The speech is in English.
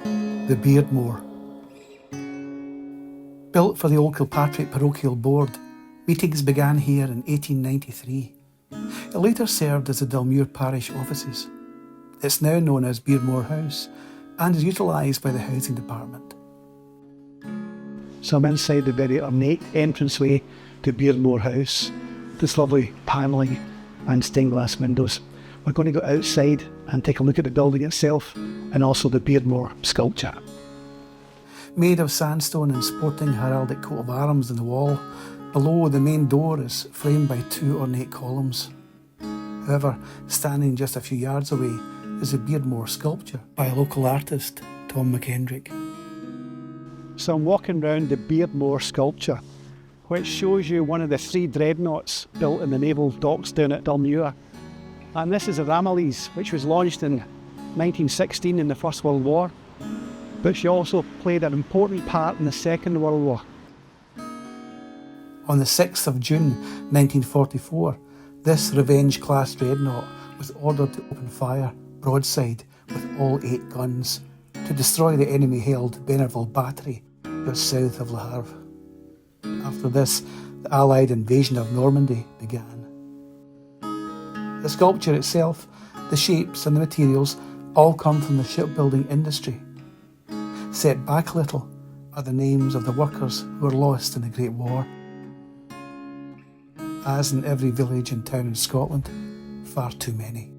The Beardmore. Built for the Old Kilpatrick Parochial Board, meetings began here in 1893. It later served as the Dalmuir Parish offices. It's now known as Beardmore House and is utilised by the Housing Department. So I'm inside the very ornate entranceway to Beardmore House. This lovely panelling and stained glass windows. We're going to go outside and take a look at the building itself and also the Beardmore sculpture. Made of sandstone and sporting heraldic coat of arms in the wall, below the main door is framed by two ornate columns. However, standing just a few yards away is a Beardmore sculpture by a local artist, Tom McKendrick. So I'm walking around the Beardmore sculpture, which shows you one of the 3 dreadnoughts built in the naval docks down at Dalmuir. And this is a Ramillies, which was launched in 1916 in the First World War, but she also played an important part in the Second World War. On the 6th of June 1944, this Revenge-class dreadnought was ordered to open fire broadside with all 8 guns to destroy the enemy-held Bennerville Battery just south of Le Havre. After this, the Allied invasion of Normandy began. The sculpture itself, the shapes and the materials all come from the shipbuilding industry. Set back a little are the names of the workers who were lost in the Great War. As in every village and town in Scotland, far too many.